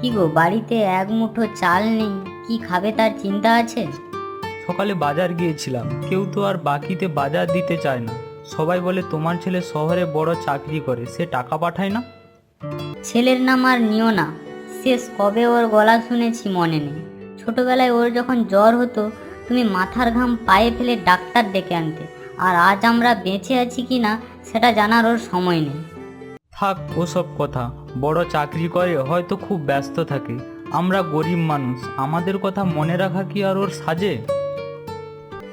কি গো, বাড়িতে এক মুঠো চাল নেই, কি খাবে তার চিন্তা আছে? সকালে বাজার গিয়েছিলাম, কেউ তো আর বাকিতে বাজার দিতে চায় না। সবাই বলে তোমার ছেলে শহরে বড় চাকরি করে, সে টাকা পাঠায় না। ছেলের নাম আর নিও না, শেষ কবে ওর গলা শুনেছি মনে নেই। ছোটবেলায় ওর যখন জ্বর হতো তুমি মাথার ঘাম পায়ে ফেলে ডাক্তার ডেকে আনতে, আর আজ আমরা বেঁচে আছি কি না সেটা জানার ওর সময় নেই। থাক ওসব কথা, বড় চাকরি করে হয়তো খুব ব্যস্ত থাকে। আমরা গরিব মানুষ, আমাদের কথা মনে রাখা কি আর ওর সাজে?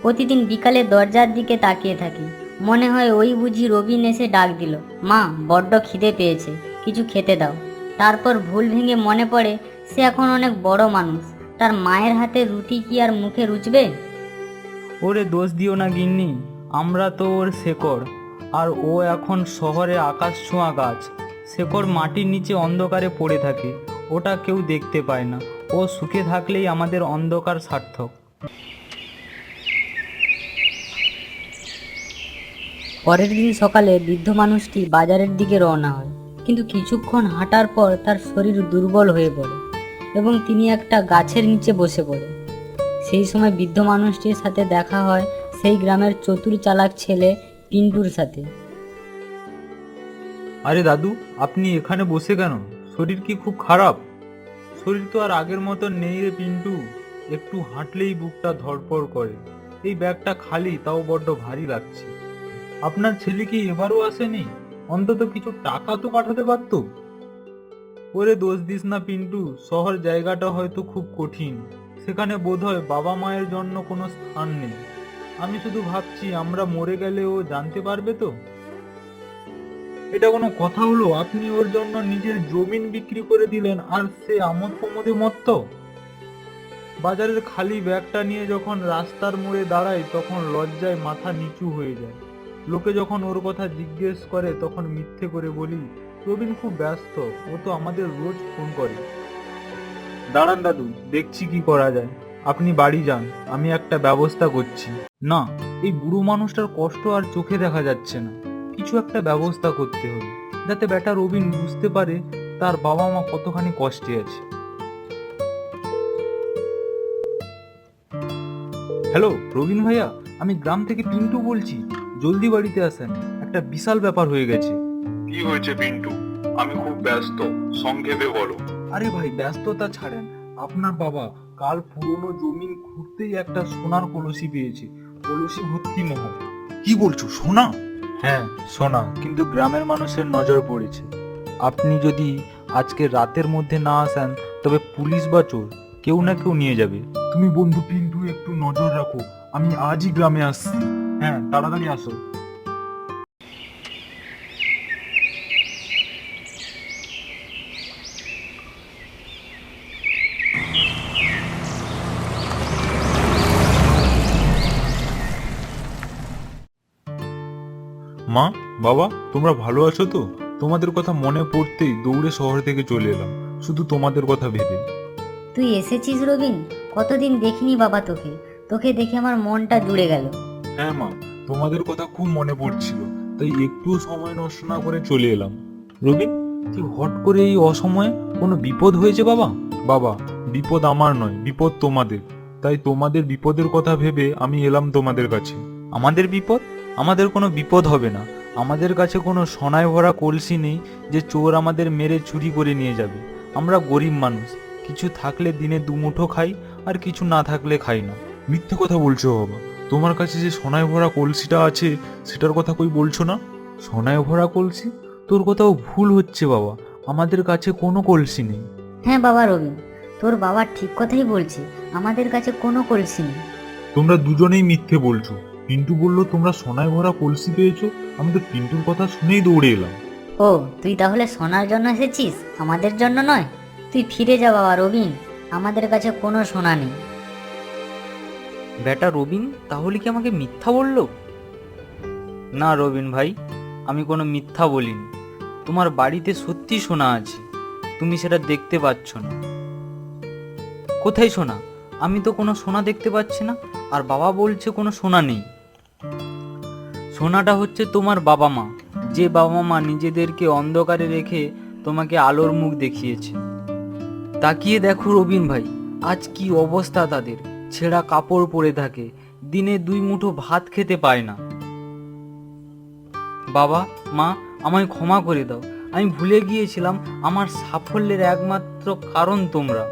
প্রতিদিন বিকালে দরজার দিকে তাকিয়ে থাকি, মনে হয় ওই বুঝি রবিন এসে ডাক দিল, মা বড্ড খিদে পেয়েছে, কিছু খেতে দাও। তারপর ভুল ভেঙে মনে পড়ে সে এখন অনেক বড় মানুষ, তার মায়ের হাতে রুটি কি আর মুখে রুচবে? ওরে দোষ দিও না গিন্নি, আমরা তো ওর শেকড়। আর ও এখন শহরে আকাশ ছোঁয়া গাছ। শেকড় মাটির নিচে অন্ধকারে পড়ে থাকে, ওটা কেউ দেখতে পায় না। ও সুখে থাকলেই আমাদের অন্ধকার সার্থক। পরের দিন সকালে বৃদ্ধ মানুষটি বাজারের দিকে রওনা হয়, কিন্তু কিছুক্ষণ হাঁটার পর তার শরীর দুর্বল হয়ে পড়ে এবং তিনি একটা গাছের নিচে বসে পড়ে। সেই সময় বৃদ্ধ মানুষটির সাথে দেখা হয় সেই গ্রামের চতুর চালাক ছেলে পিন্টুর সাথে। আরে দাদু, আপনি এখানে বসে কেন? শরীর কি খুব খারাপ? শরীর তো আর আগের মতো নেই রে পিন্টু, একটু হাঁটলেই বুকটা ধড়ফড় করে। এই ব্যাগটা খালি, তাও বড্ড ভারী লাগছে। আপনার ছেলে কি এবারও আসেনি? অন্তত কিছু টাকা তো পাঠাতে পারতো। ওরে দোষ দিস না পিন্টু, শহর জায়গাটা হয়তো খুব কঠিন, সেখানে বোধহয় বাবা মায়ের জন্য কোনো স্থান নেই। আমি শুধু ভাবছি আমরা মরে গেলে ও জানতে পারবে তো? এটা কোনো কথা হলো? আপনি ওর জন্য নিজের জমিন বিক্রি করে দিলেন আর সে আমোদ প্রমোদে মত্ত। বাজারের খালি ব্যাগটা নিয়ে যখন রাস্তার মোড়ে দাঁড়ায় তখন লজ্জায় মাথা নিচু হয়ে যায়। লোকে যখন ওর কথা জিজ্ঞেস করে তখন মিথ্যে করে বলি, রবিন খুব ব্যস্ত, ও তো আমাদের রোজ ফোন করে। দাঁড়ান দাদু, দেখছি কি করা যায়। আপনি বাড়ি যান, আমি একটা ব্যবস্থা করছি। না, এই বুড়ো মানুষটার কষ্ট আর চোখে দেখা যাচ্ছে না। কিছু একটা ব্যবস্থা করতে হবে, যাতে বেটা রবিন বুঝতে পারে তার বাবা মা কতখানি কষ্টে আছে। হ্যালো রবিন ভাইয়া, আমি গ্রাম থেকে পিন্টু বলছি। জলদি বাড়িতে আসেন, একটা বিশাল ব্যাপার হয়ে গেছে। কি হয়েছে পিন্টু? আমি খুব ব্যস্ত, সংক্ষেপে বলো। আরে ভাই, ব্যস্ততা ছাড়েন। আপনার বাবা কাল পুরনো জমিন খুঁড়তেই একটা সোনার কলসি পেয়েছে, কলসি ভর্তি মোহর। কি বলছো, সোনা? হ্যাঁ সোনা, কিন্তু গ্রামের মানুষের নজর পড়েছে। আপনি যদি আজকে রাতের মধ্যে না আসেন তবে পুলিশ বা চোর কেউ না কেউ নিয়ে যাবে। তুমি বন্ধু পিন্টু একটু নজর রাখো, আমি আজই গ্রামে আসছি। হ্যাঁ তাড়াতাড়ি আসো। মা, বাবা, তোমরা ভালো আছো তো? তোমাদের কথা মনে পড়তেই দৌড়ে শহর থেকে চলে এলাম, শুধু তোমাদের কথা ভেবে। তুই এসেছিস রবিন, কতদিন দেখিনি বাবা তোকে। তোকে দেখে আমার মনটা জুড়ে গেল। হ্যাঁ মা, তোমাদের কথা খুব মনে পড়ছিল, তাই একটুও সময় নষ্ট না করে চলে এলাম। রবিন, কি হট করে এই অসময়ে কোনো বিপদ হয়েছে বাবা? বাবা, বিপদ আমার নয়, বিপদ তোমাদের। তাই তোমাদের বিপদের কথা ভেবে আমি এলাম তোমাদের কাছে। আমাদের বিপদ? আমাদের কোনো বিপদ হবে না। আমাদের কাছে কোনো সোনায় ভরা কলসি নেই যে চোর আমাদের মেরে চুরি করে নিয়ে যাবে। আমরা গরিব মানুষ, কিছু থাকলে দিনে দুমুঠো খাই, আর কিছু না থাকলে খাই না। মিথ্যে কথা বলছো বাবা, তোমার কাছে যে সোনায় ভরা কলসিটা আছে সেটার কথা কই বলছো না? সোনায় ভরা কলসি? তোর কোথাও ভুল হচ্ছে বাবা, আমাদের কাছে কোনো কলসি নেই। হ্যাঁ বাবা রবিন, তোর বাবা ঠিক কথাই বলছে, আমাদের কাছে কোনো কলসি নেই। তোমরা দুজনেই মিথ্যে বলছো। পিন্টু বলল তোমরা সোনায় ভরা কলসি পেয়েছো, আমি তো পিন্টুর কথা শুনেই দৌড়ে এলাম। ও, তুই তাহলে সোনার জন্য এসেছিস, আমাদের জন্য নয়? তুই ফিরে যা বাবা রবিন, আমাদের কাছে কোনো সোনা নেই। বেটা রবিন তাহলে কি আমাকে মিথ্যা বললো? না রবিন ভাই, আমি কোনো মিথ্যা বলিনি। তোমার বাড়িতে সত্যি সোনা আছে, তুমি সেটা দেখতে পাচ্ছ না। কোথায় সোনা? আমি তো কোনো সোনা দেখতে পাচ্ছি না, আর বাবা বলছে কোনো সোনা নেই। সোনাটা হচ্ছে তোমার বাবা মা, যে বাবা মা নিজেদেরকে অন্ধকারে রেখে তোমাকে আলোর মুখ দেখিয়েছে। তাকিয়ে দেখো রবিন ভাই, আজ কি অবস্থা তাদের। ছেঁড়া কাপড় পরে থাকে, দিনে 2 মুঠো ভাত খেতে পায় না। বাবা, মা, আমায় ক্ষমা করে দাও। আমি ভুলে গিয়েছিলাম আমার সাফল্যের একমাত্র কারণ তোমরা।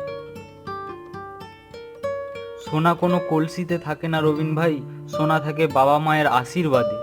সোনা কোনো কলসিতে থাকে না রবিন ভাই, সোনা থাকে বাবা মায়ের আশীর্বাদে।